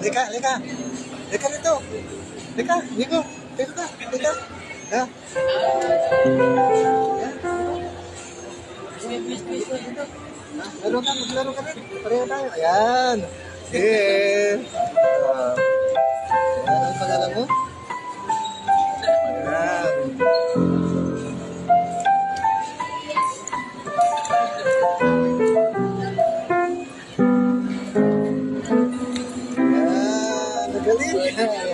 Lika, lika. Lika dito. Lika, Nico. Lika, lika. Ha? Laro ka, maglaro ka rin. Pareho tayo. Ayan. Ayan. Ayan ang pangalan mo? Ayan. Ayan. Magaling.